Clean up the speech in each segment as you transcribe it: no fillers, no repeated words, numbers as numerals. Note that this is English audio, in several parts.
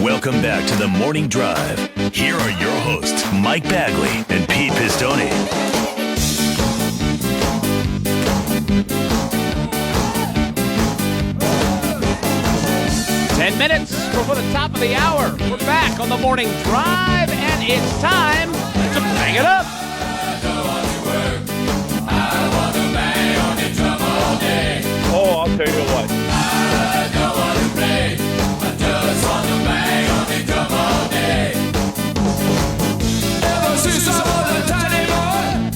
Welcome back to the Morning Drive. Here are your hosts, Mike Bagley and Pete Pistone. Ten minutes before the top of the hour. We're back on the Morning Drive, and it's time to bang it up. Oh, I'll tell you what.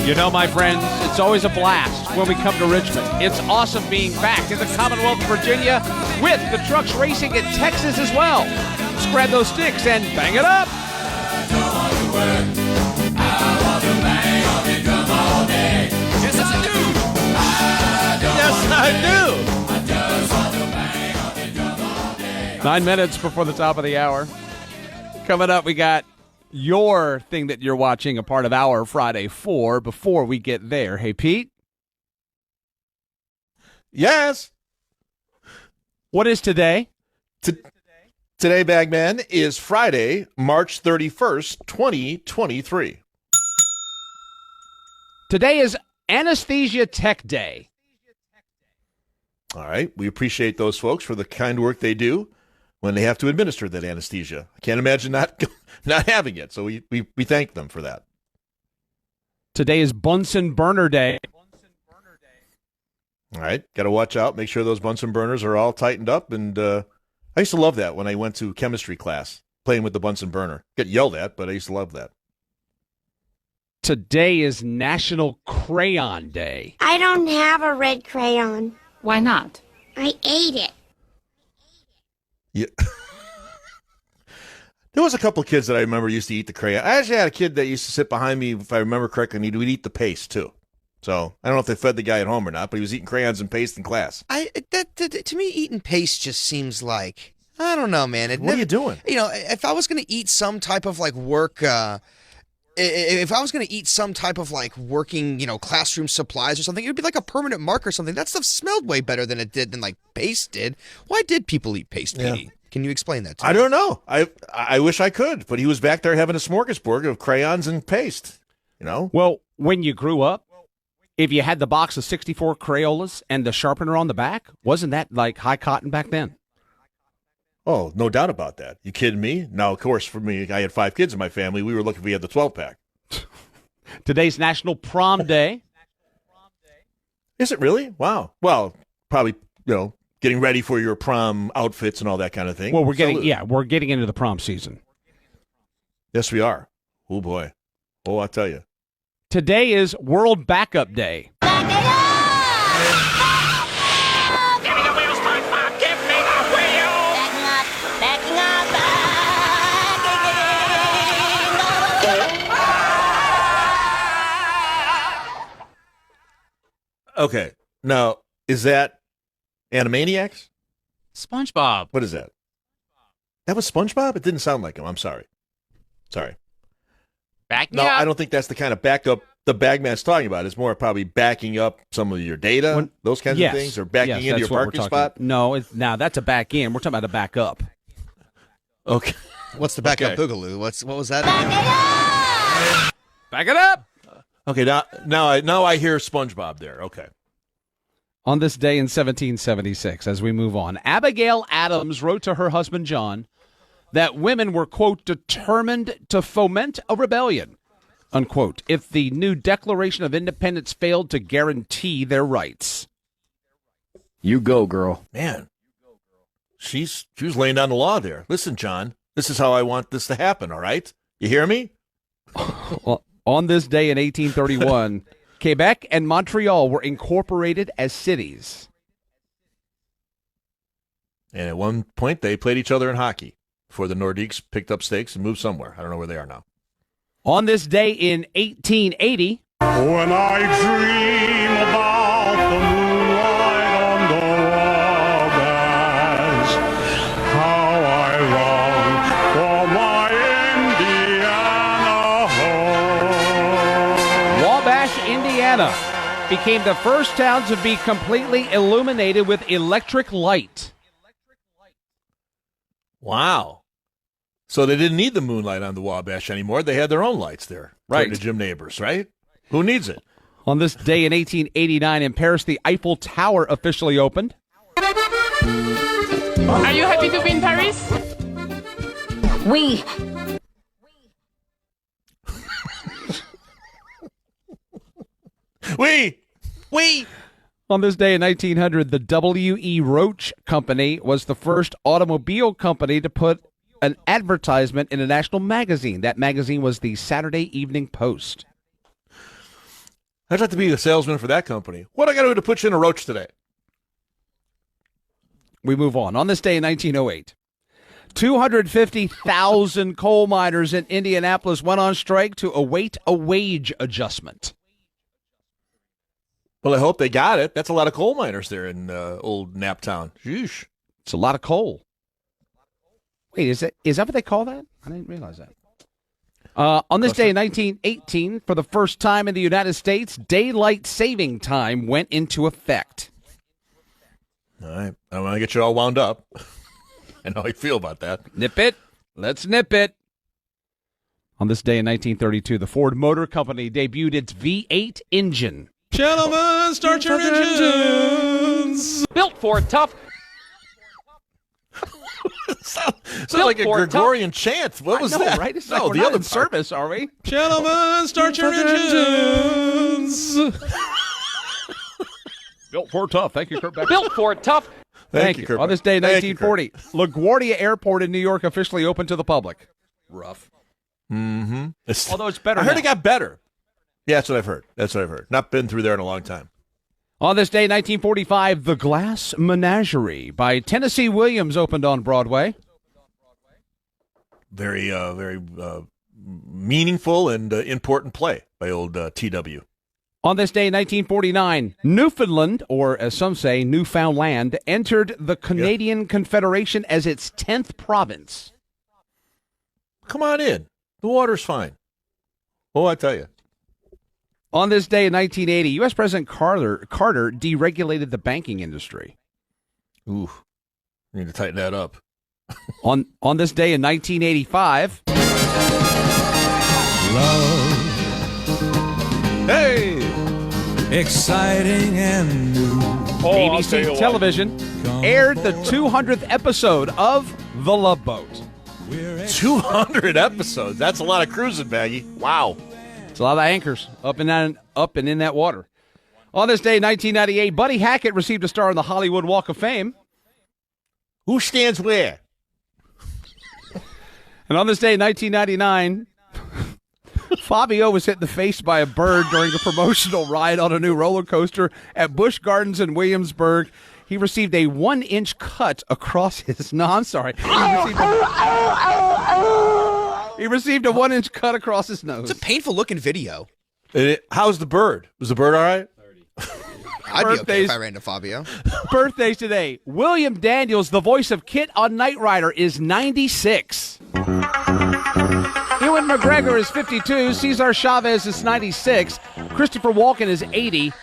You know, my friends, it's always a blast when we come to Richmond. It's awesome being back in the Commonwealth of Virginia with the trucks racing in Texas as well. Let's grab those sticks and bang it up. Yes, I do. Yes, I do. 9 minutes before the top of the hour. Coming up, we got your thing that you're watching, a part of our Friday 4. Before we get there, hey, Pete, Yes. what is today? Today, Bagman, is Friday, March 31st, 2023. Today is Anesthesia Tech Day. All right. We appreciate those folks for the kind work they do when they have to administer that anesthesia. I can't imagine not having it. So we thank them for that. Today is Bunsen Burner Day. All right. Got to watch out. Make sure those Bunsen burners are all tightened up. And I used to love that when I went to chemistry class, playing with the Bunsen burner. Get yelled at, but I used to love that. Today is National Crayon Day. I don't have a red crayon. Why not? I ate it. Yeah. There was a couple of kids that I remember used to eat the crayon. I actually had a kid that used to sit behind me, if I remember correctly, and he would eat the paste, too. So I don't know if they fed the guy at home or not, but he was eating crayons and paste in class. To me, eating paste just seems like, I don't know, man. What are you doing? You know, if I was going to eat some type of like work, if I was going to eat some type of like working, classroom supplies or something, it would be like a permanent mark or something. That stuff smelled way better than like paste did. Why did people eat paste, Petey? Yeah. Can you explain that to me? I don't know. I wish I could, but he was back there having a smorgasbord of crayons and paste, Well, when you grew up, if you had the box of 64 Crayolas and the sharpener on the back, wasn't that like high cotton back then? Oh, no doubt about that. You kidding me? Now, of course, for me, I had 5 kids in my family. We were looking if we had the 12-pack. Today's National Prom Day. Is it really? Wow. Well, probably, getting ready for your prom outfits and all that kind of thing. Well, we're Salute. getting into the prom season. Yes, we are. Oh, boy. Oh, I'll tell you. Today is World Backup Day. Okay. Now, is that Animaniacs? SpongeBob. What is that? That was SpongeBob? It didn't sound like him. I'm sorry. Back me No, up. I don't think that's the kind of backup the Bagman's talking about. It's more probably backing up some of your data, those kinds of things, or backing into that's your what we're parking talking spot. about. No, now that's a back in. We're talking about a back up. Okay. What's the backup Okay. boogaloo? What was that? Back it up! Okay, now I hear SpongeBob there. Okay. On this day in 1776, as we move on, Abigail Adams wrote to her husband John that women were, quote, determined to foment a rebellion, unquote, if the new Declaration of Independence failed to guarantee their rights. You go, girl. Man, she was laying down the law there. Listen, John, this is how I want this to happen, all right? You hear me? Well, on this day in 1831, Quebec and Montreal were incorporated as cities. And at one point, they played each other in hockey before the Nordiques picked up stakes and moved somewhere. I don't know where they are now. On this day in 1880, When I dream about the moonlight on the wabash, how I long for my Indiana home. Wabash, Indiana, became the first town to be completely illuminated with electric light. Wow. So they didn't need the moonlight on the Wabash anymore. They had their own lights there. Right. according to Jim Neighbors, right? Who needs it? On this day in 1889 in Paris, the Eiffel Tower officially opened. Are you happy to be in Paris? We. We. On this day in 1900, the W.E. Roach Company was the first automobile company to put an advertisement in a national magazine. That magazine was the Saturday Evening Post. I'd like to be a salesman for that company. What I got to do to put you in a Roach today? We move on. On this day in 1908, 250,000 coal miners in Indianapolis went on strike to await a wage adjustment. Well, I hope they got it. That's a lot of coal miners there in old Naptown. Sheesh. It's a lot of coal. Wait, is that what they call that? I didn't realize that. On this day in 1918, for the first time in the United States, daylight saving time went into effect. All right. I want to get you all wound up. I know how you feel about that. Nip it. Let's nip it. On this day in 1932, the Ford Motor Company debuted its V8 engine. Gentlemen, start your engines. Built for tough. Sounds like a Gregorian chant. What was that? Right? It's No, like the we're other not in service, are we? Gentlemen, start your engines. Built for tough. Thank you, Kurt Becker. Built for tough. Thank you. Kurt. On this day in Thank you, Kurt. 1940, LaGuardia Airport in New York officially opened to the public. Rough. Mm-hmm. Although it's better I heard now. it got better. Yeah, that's what I've heard. Not been through there in a long time. On this day, 1945, The Glass Menagerie by Tennessee Williams opened on Broadway. Very meaningful and important play by old T.W. On this day, 1949, Newfoundland, or as some say, Newfoundland, entered the Canadian Confederation as its 10th province. Come on in. The water's fine. Oh, I tell you. On this day in 1980, U.S. President Carter deregulated the banking industry. Ooh, need to tighten that up. On this day in 1985, Hey! Exciting and new. ABC Television aired the 200th episode of The Love Boat. 200 episodes. That's a lot of cruising, Maggie. Wow. It's a lot of anchors up and in that water. On this day, 1998, Buddy Hackett received a star on the Hollywood Walk of Fame. Who stands where? And on this day, 1999, Fabio was hit in the face by a bird during a promotional ride on a new roller coaster at Busch Gardens in Williamsburg. He received a 1-inch cut across his... No, I'm sorry. He received a 1-inch cut across his nose. It's a painful looking video. How's the bird? Was the bird all right? I'd be okay Birthdays. if I ran to Fabio. Birthdays today. William Daniels, the voice of Kit on Knight Rider, is 96. Ewan McGregor is 52. Cesar Chavez is 96. Christopher Walken is 80.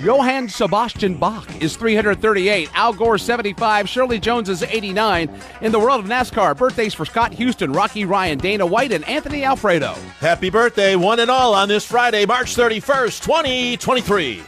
Johann Sebastian Bach is 338. Al Gore 75. Shirley Jones is 89. In the world of NASCAR, birthdays for Scott Houston, Rocky Ryan, Dana White, and Anthony Alfredo. Happy birthday, one and all, on this Friday, March 31st, 2023.